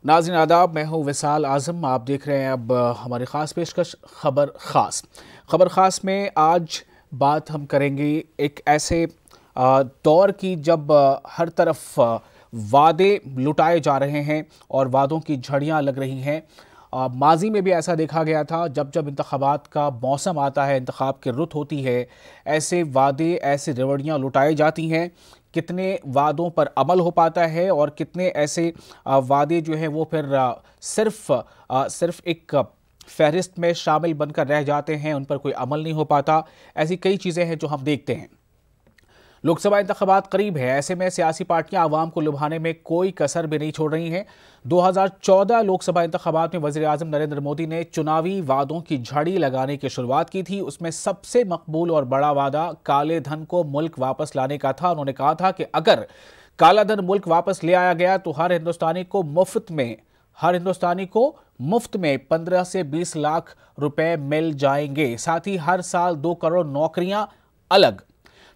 नाज़रीन आदाब, मैं हूँ विसाल आज़म। आप देख रहे हैं अब हमारी ख़ास पेशकश खबर ख़ास में आज बात हम करेंगे एक ऐसे दौर की जब हर तरफ वादे लुटाए जा रहे हैं और वादों की झड़ियाँ लग रही हैं। माजी में भी ऐसा देखा गया था, जब जब इंतखाबात का मौसम आता है, इंतखाब की रुत होती है, ऐसे वादे ऐसी रेवड़ियाँ लुटाई जाती हैं। कितने वादों पर अमल हो पाता है और कितने ऐसे वादे जो हैं वो फिर सिर्फ एक फहरिस्त में शामिल बनकर रह जाते हैं, उन पर कोई अमल नहीं हो पाता। ऐसी कई चीज़ें हैं जो हम देखते हैं। लोकसभा इंतखाबात करीब है, ऐसे में सियासी पार्टियां आवाम को लुभाने में कोई कसर भी नहीं छोड़ रही हैं। 2014 लोकसभा इंतखाबात में वज़ीर आज़म नरेंद्र मोदी ने चुनावी वादों की झड़ी लगाने की शुरुआत की थी। उसमें सबसे मकबूल और बड़ा वादा काले धन को मुल्क वापस लाने का था। उन्होंने कहा था कि अगर काला धन मुल्क वापस ले आया गया तो हर हिंदुस्तानी को मुफ्त में 15 से 20 लाख रुपए मिल जाएंगे। साथ ही हर साल 2 करोड़ नौकरियां अलग।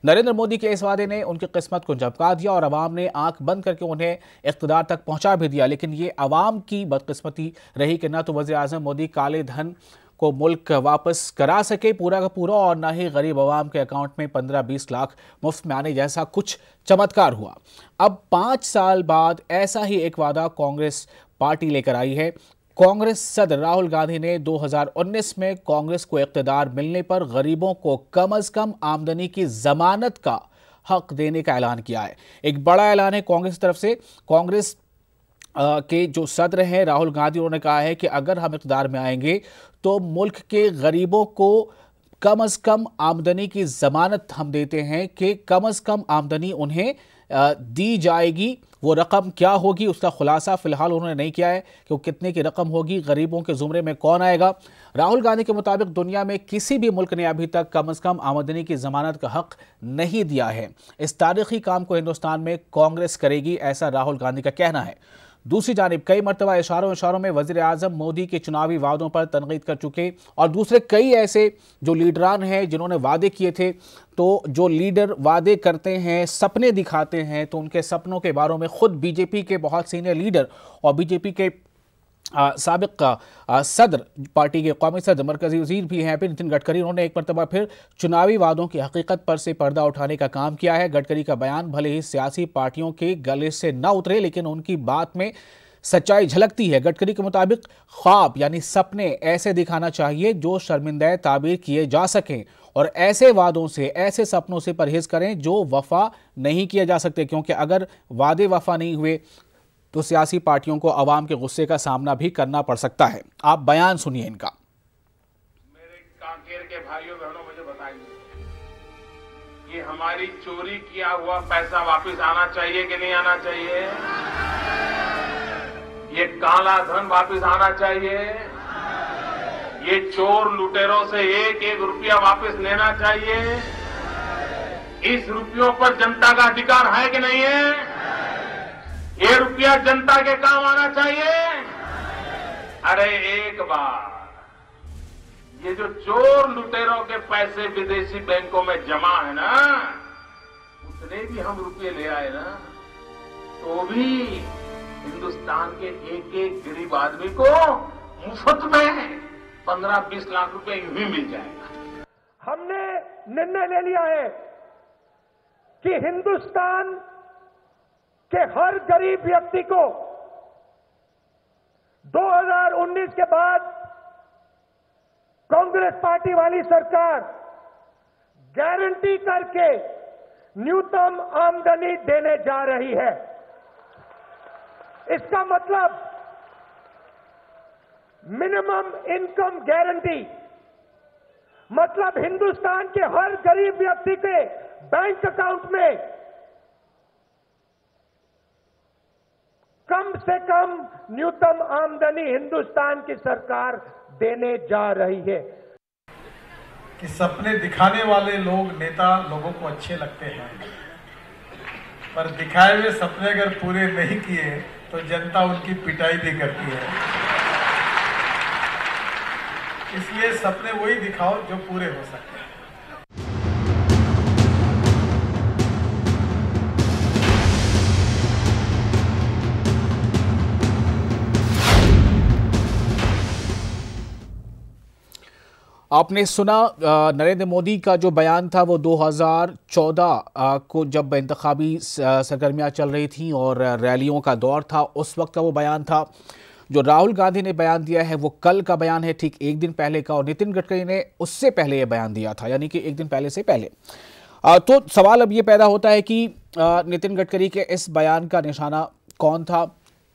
नरेंद्र मोदी के इस वादे ने उनकी किस्मत को झपका दिया और अवाम ने आंख बंद करके उन्हें इख्तिदार तक पहुंचा भी दिया। लेकिन ये अवाम की बदकिस्मती रही कि न तो वज़ीर आज़म मोदी काले धन को मुल्क वापस करा सके पूरा का पूरा, और न ही गरीब अवाम के अकाउंट में 15-20 लाख मुफ्त में आने जैसा कुछ चमत्कार हुआ। अब 5 साल बाद ऐसा ही एक वादा कांग्रेस पार्टी लेकर आई है। कांग्रेस सदर राहुल गांधी ने 2019 में कांग्रेस को इख्तिदार मिलने पर गरीबों को कम से कम आमदनी की जमानत का हक देने का ऐलान किया है। एक बड़ा ऐलान है कांग्रेस की तरफ से। कांग्रेस के जो सदर हैं राहुल गांधी, उन्होंने कहा है कि अगर हम इख्तिदार में आएंगे तो मुल्क के गरीबों को कम से कम आमदनी की जमानत हम देते हैं कि कम से कम आमदनी उन्हें दी जाएगी। वो रकम क्या होगी उसका खुलासा फिलहाल उन्होंने नहीं किया है कि वो कितने की रकम होगी, गरीबों के जुमरे में कौन आएगा। राहुल गांधी के मुताबिक दुनिया में किसी भी मुल्क ने अभी तक कम से कम आमदनी की जमानत का हक नहीं दिया है। इस तारीखी काम को हिंदुस्तान में कांग्रेस करेगी, ऐसा राहुल गांधी का कहना है। दूसरी जानिब कई मरतबा इशारों में वज़ीर आज़म मोदी के चुनावी वादों पर तनकीद कर चुके और दूसरे कई ऐसे जो लीडरान हैं जिन्होंने वादे किए थे। तो जो लीडर वादे करते हैं, सपने दिखाते हैं, तो उनके सपनों के बारे में खुद बीजेपी के बहुत सीनियर लीडर और बीजेपी के साबिक सदर, पार्टी के कौमी सदर, मरकजी वज़ीर भी हैं नितिन गडकरी, उन्होंने एक मरतबा फिर चुनावी वादों की हकीकत पर से पर्दा उठाने का काम किया है। गडकरी का बयान भले ही सियासी पार्टियों के गले से न उतरे, लेकिन उनकी बात में सच्चाई झलकती है। गडकरी के मुताबिक ख्वाब यानी सपने ऐसे दिखाना चाहिए जो शर्मिंदा ताबीर किए जा सकें, और ऐसे वादों से, ऐसे सपनों से परहेज करें जो वफा नहीं किए जा सकते, क्योंकि अगर वादे वफा नहीं हुए तो सियासी पार्टियों को अवाम के गुस्से का सामना भी करना पड़ सकता है। आप बयान सुनिए इनका। मेरे कांकेर के भाइयों बहनों, मुझे बताइए कि हमारी चोरी किया हुआ पैसा वापस आना चाहिए कि नहीं आना चाहिए? ये काला धन वापस आना चाहिए? ये चोर लुटेरों से एक एक रुपया वापस लेना चाहिए? इस रुपयों पर जनता का अधिकार है कि नहीं है? ये रुपया जनता के काम आना चाहिए। अरे एक बार ये जो चोर लुटेरों के पैसे विदेशी बैंकों में जमा है ना, उतने भी हम रुपये ले आए ना, तो भी हिंदुस्तान के एक एक गरीब आदमी को मुफ्त में 15-20 लाख रुपए यूं ही मिल जाएगा। हमने निर्णय ले लिया है कि हिंदुस्तान के हर गरीब व्यक्ति को 2019 के बाद कांग्रेस पार्टी वाली सरकार गारंटी करके न्यूनतम आमदनी देने जा रही है। इसका मतलब मिनिमम इनकम गारंटी, मतलब हिंदुस्तान के हर गरीब व्यक्ति के बैंक अकाउंट में कम से कम न्यूनतम आमदनी हिंदुस्तान की सरकार देने जा रही है। कि सपने दिखाने वाले लोग, नेता लोगों को अच्छे लगते हैं, पर दिखाए हुए सपने अगर पूरे नहीं किए तो जनता उनकी पिटाई भी करती है। इसलिए सपने वही दिखाओ जो पूरे हो सकते हैं। आपने सुना नरेंद्र मोदी का जो बयान था वो 2014 को जब इंतखाबी सरगर्मियां चल रही थी और रैलियों का दौर था, उस वक्त का वो बयान था। जो राहुल गांधी ने बयान दिया है वो कल का बयान है, ठीक एक दिन पहले का, और नितिन गडकरी ने उससे पहले ये बयान दिया था, यानी कि एक दिन पहले से पहले। तो सवाल अब ये पैदा होता है कि नितिन गडकरी के इस बयान का निशाना कौन था,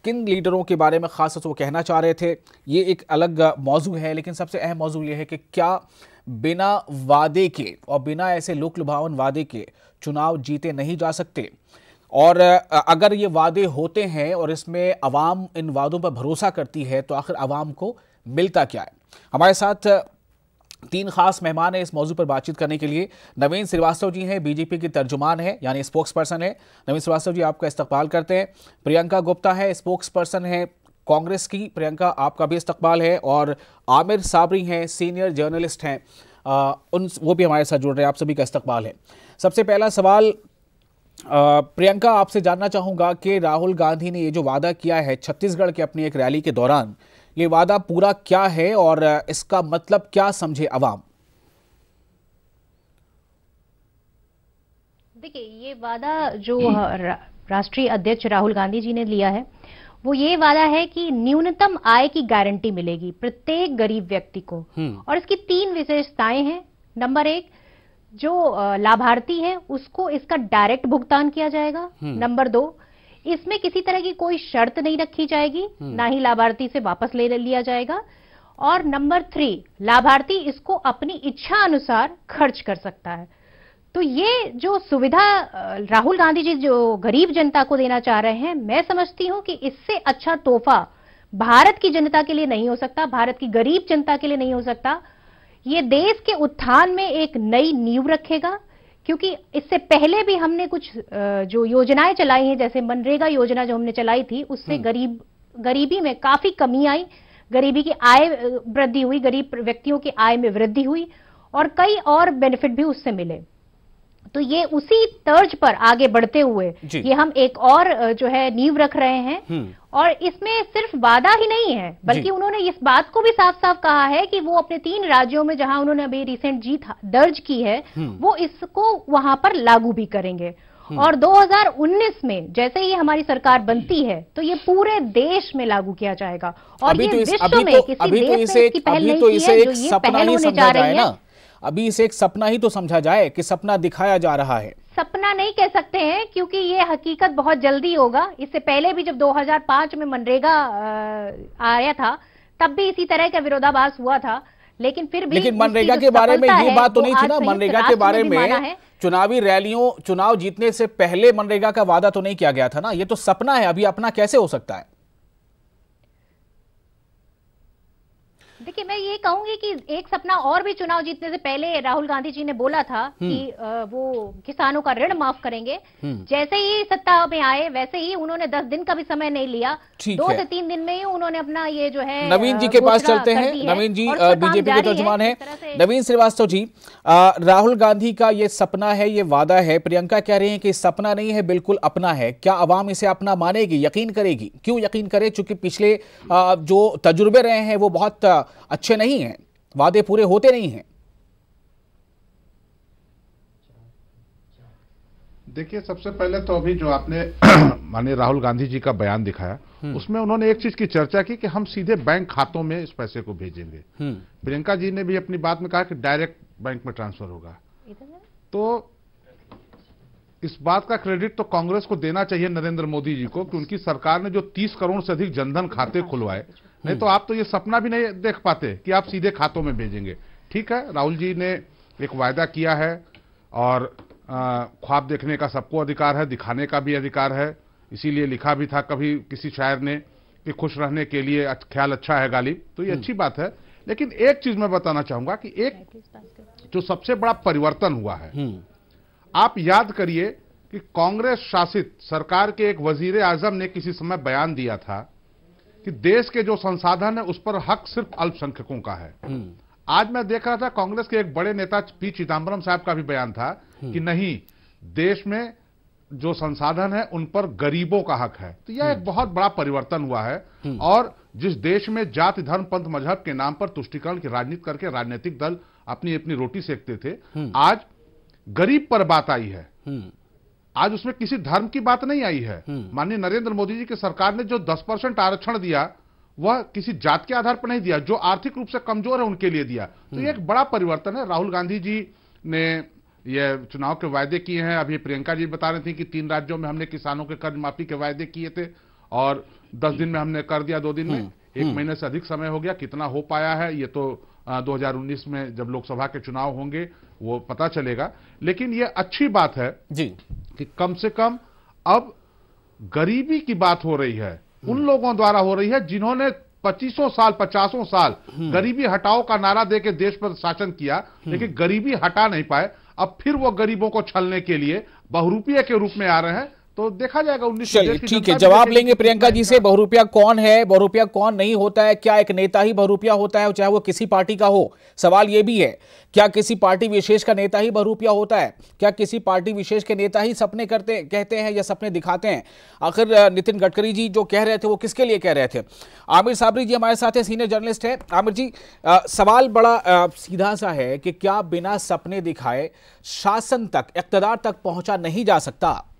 किन लीडरों के बारे में खास तौर से वो कहना चाह रहे थे, ये एक अलग मौजू है। लेकिन सबसे अहम मौजू ये है कि क्या बिना वादे के और बिना ऐसे लोक लुभावन वादे के चुनाव जीते नहीं जा सकते, और अगर ये वादे होते हैं और इसमें अवाम इन वादों पर भरोसा करती है तो आखिर अवाम को मिलता क्या है। हमारे साथ तीन खास मेहमान हैं इस मौजू पर बातचीत करने के लिए। नवीन श्रीवास्तव जी हैं, बीजेपी की तर्जुमान है यानी स्पोक्स पर्सन है। नवीन श्रीवास्तव जी आपका इस्तकबाल करते हैं। प्रियंका गुप्ता है, स्पोक्स पर्सन है कांग्रेस की। प्रियंका आपका भी इस्तकबाल है। और आमिर साबरी हैं, सीनियर जर्नलिस्ट हैं, वो भी हमारे साथ जुड़ रहे हैं। आप सभी का इस्तकबाल है। सबसे पहला सवाल प्रियंका आपसे जानना चाहूँगा कि राहुल गांधी ने ये जो वादा किया है छत्तीसगढ़ के अपनी एक रैली के दौरान, ये वादा पूरा क्या है और इसका मतलब क्या समझे अवाम? देखिए, ये वादा जो राष्ट्रीय अध्यक्ष राहुल गांधी जी ने लिया है वो ये वादा है कि न्यूनतम आय की गारंटी मिलेगी प्रत्येक गरीब व्यक्ति को। और इसकी 3 विशेषताएं हैं। नंबर 1, जो लाभार्थी है उसको इसका डायरेक्ट भुगतान किया जाएगा। नंबर 2, इसमें किसी तरह की कोई शर्त नहीं रखी जाएगी, ना ही लाभार्थी से वापस ले लिया जाएगा। और नंबर 3, लाभार्थी इसको अपनी इच्छा अनुसार खर्च कर सकता है। तो ये जो सुविधा राहुल गांधी जी जो गरीब जनता को देना चाह रहे हैं, मैं समझती हूं कि इससे अच्छा तोहफा भारत की जनता के लिए नहीं हो सकता, भारत की गरीब जनता के लिए नहीं हो सकता। ये देश के उत्थान में एक नई नींव रखेगा, क्योंकि इससे पहले भी हमने कुछ जो योजनाएं चलाई हैं, जैसे मनरेगा योजना जो हमने चलाई थी, उससे गरीबी में काफी कमी आई, गरीबी की आय वृद्धि हुई, गरीब व्यक्तियों की आय में वृद्धि हुई और कई और बेनिफिट भी उससे मिले। तो ये उसी तर्ज पर आगे बढ़ते हुए ये हम एक और जो है नींव रख रहे हैं। और इसमें सिर्फ वादा ही नहीं है, बल्कि उन्होंने इस बात को भी साफ साफ कहा है कि वो अपने 3 राज्यों में जहां उन्होंने अभी रिसेंट जीत दर्ज की है, वो इसको वहां पर लागू भी करेंगे। और 2019 में जैसे ही हमारी सरकार बनती है तो ये पूरे देश में लागू किया जाएगा। और ये विश्व में किसी देश में इसकी पहल नहीं की है, जो ये पहल होने जा रही है। अभी इसे एक सपना ही तो समझा जाए कि सपना दिखाया जा रहा है। सपना नहीं कह सकते हैं, क्योंकि ये हकीकत बहुत जल्दी होगा। इससे पहले भी जब 2005 में मनरेगा आया था, तब भी इसी तरह का विरोधाभास हुआ था। लेकिन फिर भी मनरेगा के बारे में ये बात तो नहीं थी ना, मनरेगा के बारे में चुनावी रैलियों, चुनाव जीतने से पहले मनरेगा का वादा तो नहीं किया गया था ना। ये तो सपना है, अभी अपना कैसे हो सकता है? देखिए, मैं ये कहूंगी कि एक सपना और भी चुनाव जीतने से पहले राहुल गांधी जी ने बोला था कि वो किसानों का ऋण माफ करेंगे। जैसे ही सत्ता में आए वैसे ही उन्होंने 10 दिन का भी समय नहीं लिया, 2 से 3 दिन में ही उन्होंने अपना ये जो है नवीन जी के पास चलते हैं। नवीन जी बीजेपी के तर्जुमान है। नवीन श्रीवास्तव जी, राहुल गांधी का ये सपना है, ये वादा है, प्रियंका कह रही है कि सपना नहीं है, बिल्कुल अपना है। क्या अवाम इसे अपना मानेगी, यकीन करेगी? क्यों यकीन करे? चूंकि पिछले जो तजुर्बे रहे हैं वो बहुत अच्छे नहीं हैं, वादे पूरे होते नहीं हैं। देखिए, सबसे पहले तो अभी जो आपने माननीय राहुल गांधी जी का बयान दिखाया, उसमें उन्होंने एक चीज की चर्चा की कि हम सीधे बैंक खातों में इस पैसे को भेजेंगे। प्रियंका जी ने भी अपनी बात में कहा कि डायरेक्ट बैंक में ट्रांसफर होगा। तो इस बात का क्रेडिट तो कांग्रेस को देना चाहिए नरेंद्र मोदी जी को कि उनकी सरकार ने जो 30 करोड़ से अधिक जनधन खाते खुलवाए। नहीं तो आप तो ये सपना भी नहीं देख पाते कि आप सीधे खातों में भेजेंगे। ठीक है, राहुल जी ने एक वायदा किया है और ख्वाब देखने का सबको अधिकार है, दिखाने का भी अधिकार है। इसीलिए लिखा भी था कभी किसी शायर ने कि खुश रहने के लिए ख्याल अच्छा है गालिब। तो ये अच्छी बात है। लेकिन एक चीज मैं बताना चाहूंगा कि एक जो सबसे बड़ा परिवर्तन हुआ है, आप याद करिए कि कांग्रेस शासित सरकार के एक वजीर आजम ने किसी समय बयान दिया था कि देश के जो संसाधन है उस पर हक सिर्फ अल्पसंख्यकों का है। आज मैं देख रहा था कांग्रेस के एक बड़े नेता पी चिदम्बरम साहब का भी बयान था कि नहीं, देश में जो संसाधन है उन पर गरीबों का हक है। तो यह एक बहुत बड़ा परिवर्तन हुआ है। और जिस देश में जाति धर्म पंथ मजहब के नाम पर तुष्टीकरण की राजनीति करके राजनीतिक दल अपनी अपनी रोटी सेकते थे, आज गरीब पर बात आई है। आज उसमें किसी धर्म की बात नहीं आई है। माननीय नरेंद्र मोदी जी की सरकार ने जो 10% आरक्षण दिया वह किसी जात के आधार पर नहीं दिया, जो आर्थिक रूप से कमजोर है उनके लिए दिया। तो ये एक बड़ा परिवर्तन है। राहुल गांधी जी ने ये चुनाव के वायदे किए हैं। अभी प्रियंका जी बता रही थी कि 3 राज्यों में हमने किसानों के कर्ज माफी के वायदे किए थे और 10 दिन में हमने कर दिया, 2 दिन में। 1 महीने से अधिक समय हो गया। कितना हो पाया है ये तो 2019 में जब लोकसभा के चुनाव होंगे वो पता चलेगा। लेकिन ये अच्छी बात है जी कि कम से कम अब गरीबी की बात हो रही है, उन लोगों द्वारा हो रही है जिन्होंने 25 साल 50 साल गरीबी हटाओ का नारा देके देश पर शासन किया, लेकिन गरीबी हटा नहीं पाए। अब फिर वो गरीबों को छलने के लिए बहुरूपिया के रूप में आ रहे हैं। तो देखा जाएगा 19। चलिए ठीक है, जवाब लेंगे प्रियंका जी से। बहुरूपिया कौन है, बहुरूपिया कौन नहीं होता है, क्या एक नेता ही बहुरूपिया होता है चाहे वो किसी पार्टी का हो? सवाल ये भी है, क्या किसी पार्टी विशेष का नेता ही बहुरूपिया होता है? क्या किसी पार्टी विशेष के नेता ही सपने कहते हैं या सपने दिखाते हैं? आखिर नितिन गडकरी जी जो कह रहे थे वो किसके लिए कह रहे थे? आमिर साबरी जी हमारे साथ है, सीनियर जर्नलिस्ट है। आमिर जी, सवाल बड़ा सीधा सा है कि क्या बिना सपने दिखाए शासन तक, इक़्तिदार तक पहुंचा नहीं जा सकता?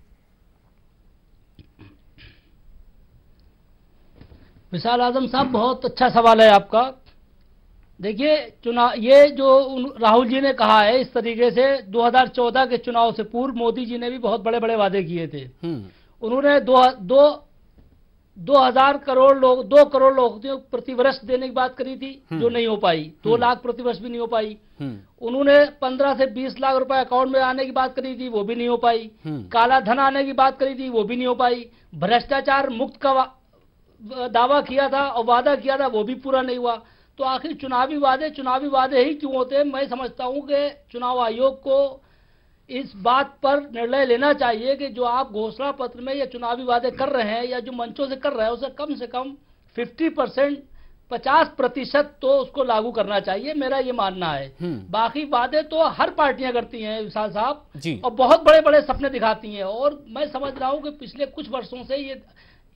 विशाल आजम साहब, बहुत अच्छा सवाल है आपका। देखिए, चुनाव ये जो राहुल जी ने कहा है इस तरीके से 2014 के चुनाव से पूर्व मोदी जी ने भी बहुत बड़े बड़े वादे किए थे। उन्होंने 2 करोड़ लोगों को प्रति वर्ष देने की बात करी थी, जो नहीं हो पाई। 2 लाख प्रति वर्ष भी नहीं हो पाई। उन्होंने 15 से 20 लाख रुपए अकाउंट में आने की बात करी थी, वो भी नहीं हो पाई। काला धन आने की बात करी थी, वो भी नहीं हो पाई। भ्रष्टाचार मुक्त का दावा किया था और वादा किया था, वो भी पूरा नहीं हुआ। तो आखिर चुनावी वादे ही क्यों होते हैं? मैं समझता हूं कि चुनाव आयोग को इस बात पर निर्णय लेना चाहिए कि जो आप घोषणा पत्र में या चुनावी वादे कर रहे हैं या जो मंचों से कर रहे हैं उसे कम से कम 50% तो उसको लागू करना चाहिए, मेरा ये मानना है। बाकी वादे तो हर पार्टियां करती हैं विशाल साहब, और बहुत बड़े बड़े सपने दिखाती हैं। और मैं समझ रहा हूं कि पिछले कुछ वर्षों से ये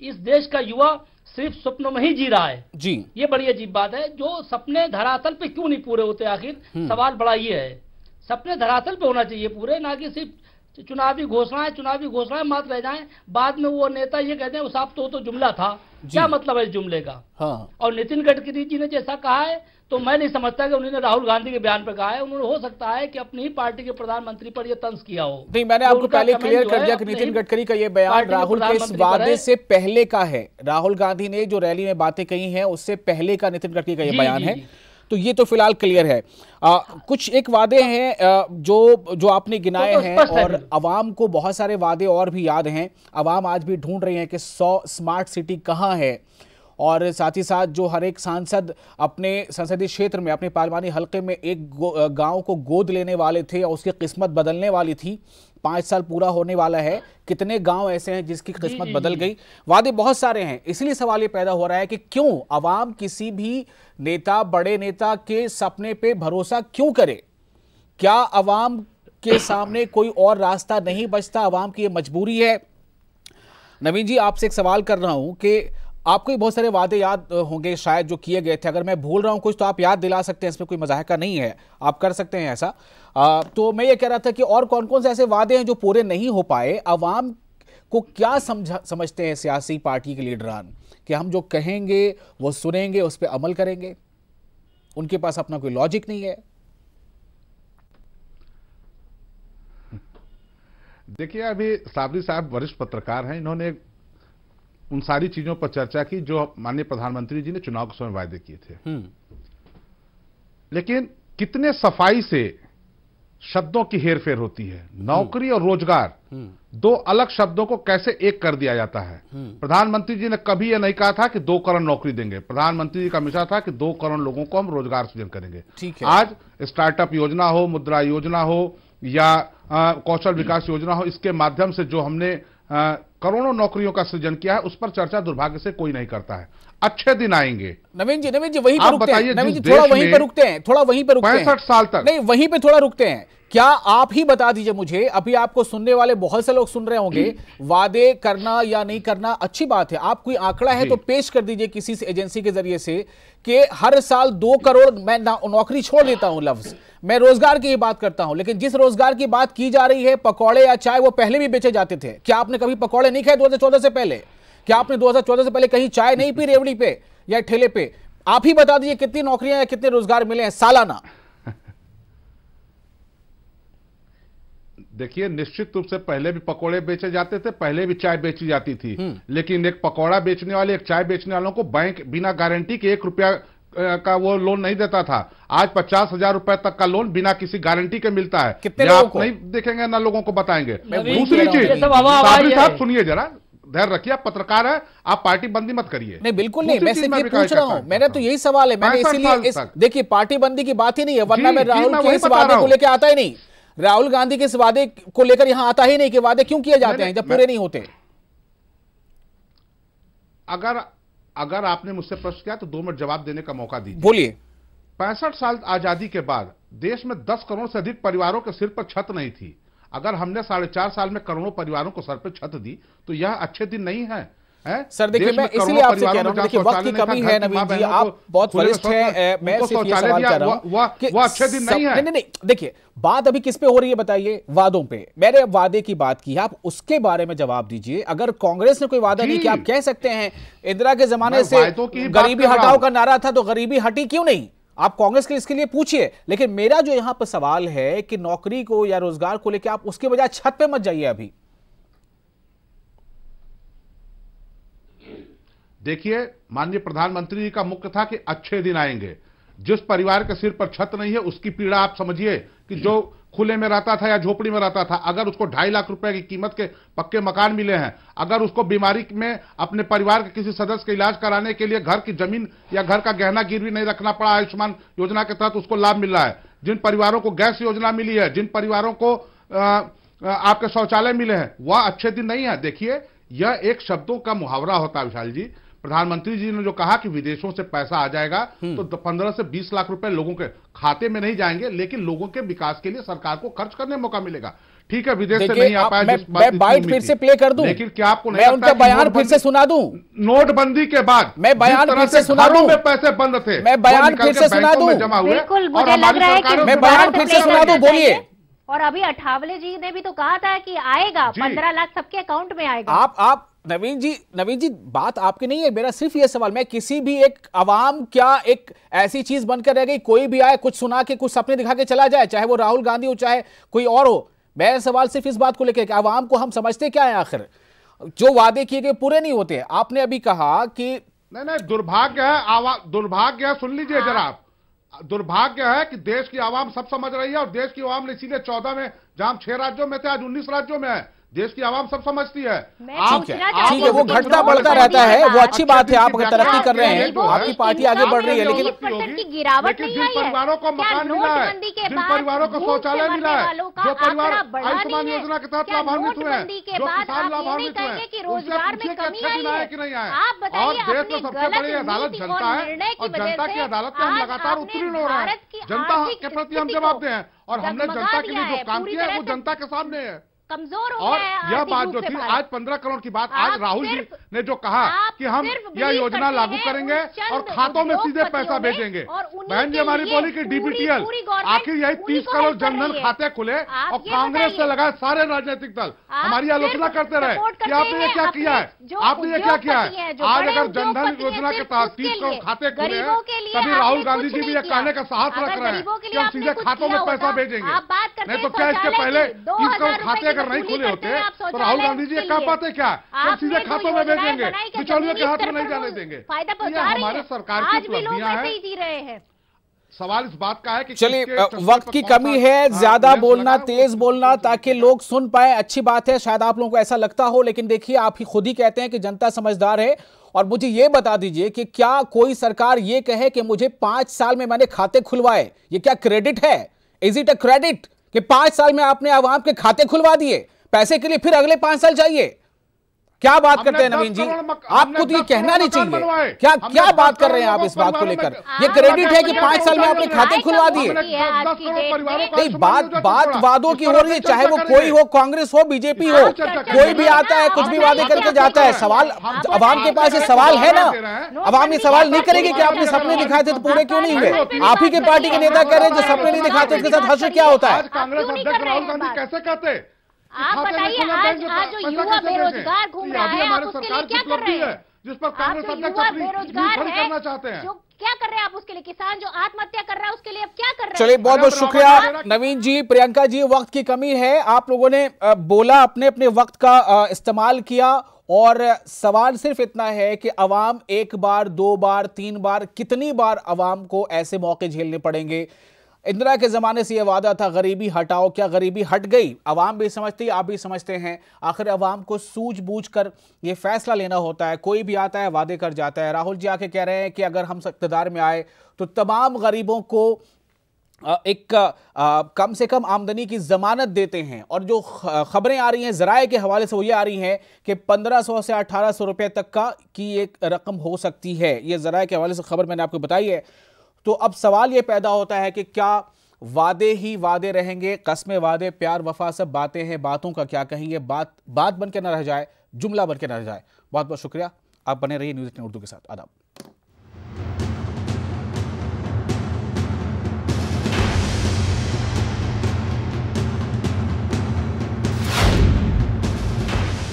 इस देश का युवा सिर्फ सपनों में ही जी रहा है जी। ये बड़ी अजीब बात है। जो सपने धरातल पे क्यों नहीं पूरे होते? आखिर सवाल बड़ा ये है। सपने धरातल पे होना चाहिए पूरे, ना कि सिर्फ चुनावी घोषणाएं मात्र रह जाएं। बाद में वो नेता ये कहते हैं वो साफ तो जुमला था, क्या मतलब है इस जुमले का? हाँ। और नितिन गडकरी जी ने जैसा कहा है तो मैं नहीं समझता कि उन्होंने राहुल गांधी के बयान पर कहा है। उन्होंने हो सकता है कि अपनी ही पार्टी के प्रधानमंत्री पर यह तंज किया हो। नहीं, मैंने आपको पहले क्लियर कर दिया कि नितिन गडकरी का ये बयान राहुल के इस वादे से पहले का है। राहुल गांधी ने जो रैली में बातें कही हैं उससे पहले का नितिन गडकरी का ये बयान है। तो ये तो फिलहाल क्लियर है। कुछ एक वादे हैं जो आपने गिनाए हैं और अवाम को बहुत सारे वादे और भी याद हैं। अवाम आज भी ढूंढ रही है कि 100 स्मार्ट सिटी कहाँ है, और साथ ही साथ जो हर एक सांसद अपने संसदीय क्षेत्र में, अपने पार्लिमानी हलके में एक गांव को गोद लेने वाले थे और उसकी किस्मत बदलने वाली थी। 5 साल पूरा होने वाला है, कितने गांव ऐसे हैं जिसकी किस्मत बदल गई? वादे बहुत सारे हैं। इसलिए सवाल ये पैदा हो रहा है कि क्यों अवाम किसी भी नेता, बड़े नेता के सपने पे भरोसा क्यों करे? क्या अवाम के सामने कोई और रास्ता नहीं बचता? अवाम की ये मजबूरी है। नवीन जी, आपसे एक सवाल कर रहा हूं कि आपको बहुत सारे वादे याद होंगे शायद जो किए गए थे। अगर मैं भूल रहा हूं कुछ तो आप याद दिला सकते हैं, इसमें कोई मजाहका नहीं है, आप कर सकते हैं ऐसा। तो मैं ये कह रहा था कि और कौन कौन से ऐसे वादे हैं जो पूरे नहीं हो पाए? अवाम को क्या समझते हैं सियासी पार्टी के लीडरान कि हम जो कहेंगे वो सुनेंगे, उस पर अमल करेंगे? उनके पास अपना कोई लॉजिक नहीं है। देखिए, अभी साबरी साहब वरिष्ठ पत्रकार हैं, इन्होंने उन सारी चीजों पर चर्चा की जो माननीय प्रधानमंत्री जी ने चुनाव के समय वायदे किए थे। लेकिन कितने सफाई से शब्दों की हेरफेर होती है। नौकरी और रोजगार 2 अलग शब्दों को कैसे एक कर दिया जाता है। प्रधानमंत्री जी ने कभी यह नहीं कहा था कि 2 करोड़ नौकरी देंगे। प्रधानमंत्री जी का मिशन था कि 2 करोड़ लोगों को हम रोजगार सृजन करेंगे। आज स्टार्टअप योजना हो, मुद्रा योजना हो या कौशल विकास योजना हो, इसके माध्यम से जो हमने करोड़ों नौकरियों का सृजन किया है उस पर चर्चा दुर्भाग्य से कोई नहीं करता है। अच्छे दिन आएंगे। नवीन जी वहीं पर रुकते हैं। नवीन जी थोड़ा वहीं पर रुकते हैं, 65 साल तक नहीं, वहीं पे थोड़ा रुकते हैं। क्या आप ही बता दीजिए मुझे, अभी आपको सुनने वाले बहुत से लोग सुन रहे होंगे, वादे करना या नहीं करना अच्छी बात है, आप कोई आंकड़ा है तो पेश कर दीजिए किसी एजेंसी के जरिए से कि हर साल 2 करोड़, मैं नौकरी छोड़ देता हूं लफ्ज, मैं रोजगार की ही बात करता हूं, लेकिन जिस रोजगार की बात की जा रही है, पकौड़े या चाय, वो पहले भी बेचे जाते थे। क्या आपने कभी पकौड़े नहीं खाए 2014 से पहले? क्या आपने 2014 से पहले कहीं चाय नहीं पी रेवड़ी पे या ठेले पे? आप ही बता दीजिए कितनी नौकरियां या कितने रोजगार मिले हैं सालाना? देखिए, निश्चित रूप से पहले भी पकोड़े बेचे जाते थे, पहले भी चाय बेची जाती थी, लेकिन एक पकौड़ा बेचने वाले, एक चाय बेचने वालों को बैंक बिना गारंटी के 1 रुपया का वो लोन नहीं देता था। आज 50,000 रुपए तक का लोन बिना किसी गारंटी के मिलता है। कितने आप नहीं देखेंगे ना, लोगों को बताएंगे। दूसरी चीज, साहब सुनिए जरा, धैर्य रखिए, आप पत्रकार है, आप पार्टी बंदी मत करिए। नहीं बिल्कुल नहीं, मैं सिर्फ ये पूछ रहा हूं, मैंने तो यही सवाल है, मैंने इसीलिए देखिए पार्टी बंदी की बात ही नहीं है, वरना मैं राहुल के इस वादे को लेकर आता ही नहीं, राहुल गांधी के इस वादे को लेकर यहां आता ही नहीं कि वादे क्यों किए जाते हैं जब पूरे नहीं होते। अगर आपने मुझसे प्रश्न किया तो 2 मिनट जवाब देने का मौका दीजिए। बोलिए। 65 साल आजादी के बाद देश में 10 करोड़ से अधिक परिवारों के सिर पर छत नहीं थी। अगर हमने 4.5 साल में करोड़ों परिवारों को सर पर छत दी तो यह अच्छे दिन नहीं है। सर देखिए, मैं इसलिए आपसे कह रहा हूं, देखिए वक्त की कमी है नवीन जी, आप बहुत वरिष्ठ हैं, मैं सिर्फ ये सवाल कर रहा हूं कि वो अच्छे दिन नहीं है। नहीं, देखिए बात अभी किस पे हो रही है बताइए? वादों पे। मैंने वादे की बात की, आप उसके बारे में जवाब दीजिए। अगर कांग्रेस ने कोई वादा नहीं किया, आप कह सकते हैं इंदिरा के जमाने से गरीबी हटाओ का नारा था तो गरीबी हटी क्यों नहीं? आप कांग्रेस के इसके लिए पूछिए, लेकिन मेरा जो यहां पर सवाल है कि नौकरी को या रोजगार को लेकर आप उसके बजाय छत पे मत जाइए। अभी देखिए, माननीय प्रधानमंत्री जी का मुख्य था कि अच्छे दिन आएंगे। जिस परिवार के सिर पर छत नहीं है उसकी पीड़ा आप समझिए, कि जो खुले में रहता था या झोपड़ी में रहता था, अगर उसको 2.5 लाख रुपए की कीमत के पक्के मकान मिले हैं, अगर उसको बीमारी में अपने परिवार के किसी सदस्य का इलाज कराने के लिए घर की जमीन या घर का गहना गिरवी नहीं रखना पड़ा, आयुष्मान योजना के तहत उसको लाभ मिल रहा है, जिन परिवारों को गैस योजना मिली है, जिन परिवारों को आपके शौचालय मिले हैं, वह अच्छे दिन नहीं है। देखिए, यह एक शब्दों का मुहावरा होता है विशाल जी। प्रधानमंत्री जी ने जो कहा कि विदेशों से पैसा आ जाएगा तो 15 से 20 लाख रुपए लोगों के खाते में नहीं जाएंगे, लेकिन लोगों के विकास के लिए सरकार को खर्च करने में मौका मिलेगा। ठीक है, विदेश से नहीं आ पाया, मैं बाइट फिर से प्ले कर दूं, लेकिन क्या आपको मैं उनका बयान फिर से सुना दूं? नोटबंदी के बाद मैं बयान फिर से सुना दूं, में पैसे बंद थे, मैं बयान फिर से सुना दूं, जमा हुए, और हमारी सरकार, मैं बयान फिर से सुना दूं, बोलिए। और अभी अठावले जी ने भी तो कहा था कि आएगा 15 लाख सबके अकाउंट में आएगा। आप नवीन जी बात आपकी नहीं है, मेरा सिर्फ ये सवाल, मैं किसी भी एक आवाम क्या एक ऐसी चीज बनकर रह गई, कोई भी आए कुछ सुना के कुछ सपने दिखा के चला जाए, चाहे वो राहुल गांधी हो चाहे कोई और हो। मेरा सवाल सिर्फ इस बात को लेकर कि आवाम को हम समझते क्या है, आखिर जो वादे किए गए पूरे नहीं होते। आपने अभी कहा कि नहीं, दुर्भाग्य है, दुर्भाग्य है, सुन लीजिए जरा आप, दुर्भाग्य है कि देश की आवाम सब समझ रही है, और देश की आवाम ने इसीलिए 14 में, जहां 6 राज्यों में थे, आज 19 राज्यों में है। देश की आवाम सब समझती है। ठीक है, वो घटता बढ़ता रहता है, वो अच्छी बात है, आप अगर तरक्की कर रहे हैं, आपकी पार्टी आगे बढ़ रही है, लेकिन गिरावट जिन परिवारों को मकान मिला है, जिन परिवारों को शौचालय मिला है, जो परिवार आयुष्मान योजना के तहत लाभान्वित हुए हैं, जो किसान लाभान्वित हुए हैं, उनसे पूछिए कि अच्छे दिन आए कि नहीं आए। और देश में सबसे बड़ी अदालत जनता है, और जनता की अदालत में हम लगातार उत्तीर्ण हो रहे हैं। जनता के प्रति हम जवाब दें, और हमने जनता के लिए जो काम किया है वो जनता के सामने है। कमजोर हो और यह बात जो थी, आज 15 करोड़ की बात, आज राहुल जी ने जो कहा कि हम यह योजना लागू करेंगे और खातों में सीधे पैसा भेजेंगे। बहन जी हमारी बोली कि डीबीटीएल, आखिर यही 30 करोड़ जनधन खाते खुले और कांग्रेस से लगा सारे राजनीतिक दल हमारी आलोचना करते रहे कि आपने ये क्या किया है, आपने ये क्या किया है। आज अगर जनधन योजना के तहत 30 करोड़ खाते खुले हैं, तभी राहुल गांधी जी भी ये कहने का साहस रख रहे हैं कि हम सीधे खातों में पैसा भेजेंगे। नहीं तो क्या इसके पहले 30 करोड़ खाते नहीं खुले होते तो राहुल गांधी जी कह पाते क्या, हम सीधे खातों में भेजेंगे, बिचौलियों के हाथ में नहीं जाने देंगे। ये हमारे सरकार की उपलब्धियां हैं। सवाल इस बात का है कि चलिए, वक्त की कमी है, ज्यादा बोलना, तेज बोलना ताकि लोग सुन पाए, अच्छी बात है, शायद आप लोगों को ऐसा लगता हो, लेकिन देखिए आप ही खुद ही कहते हैं कि जनता समझदार है। और मुझे ये बता दीजिए कि क्या कोई सरकार ये कहे कि मुझे 5 साल में मैंने खाते खुलवाए, ये क्या क्रेडिट है? इज इट अ क्रेडिट कि 5 साल में आपने आवाम के खाते खुलवा दिए, पैसे के लिए फिर अगले 5 साल चाहिए? क्या बात करते हैं नवीन जी? आपको तो ये कहना नहीं चाहिए। क्या बात कर रहे हैं आप इस बात को लेकर? ये क्रेडिट है कि 5 साल में आपने खाते खुलवा दिए? नहीं, बात वादों की हो रही है, चाहे वो कोई हो, कांग्रेस हो, बीजेपी हो, कोई भी आता है कुछ भी वादे करके जाता है। सवाल अवाम के पास ये सवाल है ना, अवाम ये सवाल नहीं करेगी कि आपने सपने दिखाए थे तो पूरे क्यों नहीं हुए? आप ही के पार्टी के नेता कह रहे हैं जो सपने नहीं दिखाते उसके साथ हर्ष क्या होता है? कांग्रेस अध्यक्ष राहुल गांधी कैसे कहते? आप बताइए, आज जो युवा बेरोजगार घूम रहा है, आप उसके लिए क्या कर रहे हैं? जिस पर कांग्रेस अध्यक्ष अपनी करना चाहते हैं, जो क्या कर रहे हैं आप उसके लिए? किसान जो आत्महत्या कर रहा है उसके लिए आप क्या कर रहे हैं? चलिए, बहुत बहुत शुक्रिया नवीन जी। प्रियंका जी, वक्त की कमी है, आप लोगों ने बोला, अपने अपने वक्त का इस्तेमाल किया, और सवाल सिर्फ इतना है कि अवाम 1 बार 2 बार 3 बार, कितनी बार अवाम को ऐसे मौके झेलने पड़ेंगे? इंदिरा के जमाने से यह वादा था गरीबी हटाओ, क्या गरीबी हट गई? अवाम भी समझती, आप भी समझते हैं। आखिर अवाम को सूझबूझ कर यह फैसला लेना होता है। कोई भी आता है वादे कर जाता है। राहुल जी आके कह रहे हैं कि अगर हम इक़्तिदार में आए तो तमाम गरीबों को एक कम से कम आमदनी की जमानत देते हैं। और जो खबरें आ रही हैं ज़राए के हवाले से, वो ये आ रही हैं कि 1500 से 1800 रुपये तक की एक रकम हो सकती है। ये ज़राए के हवाले से खबर मैंने आपको बताई है। तो अब सवाल ये पैदा होता है कि क्या वादे ही वादे रहेंगे? कस्में, वादे, प्यार, वफा सब बातें हैं, बातों का क्या कहेंगे? बात बन के न रह जाए, जुमला बन के न रह जाए। बहुत बहुत शुक्रिया, आप बने रहिए न्यूज़ 18 उर्दू के साथ। आदाब।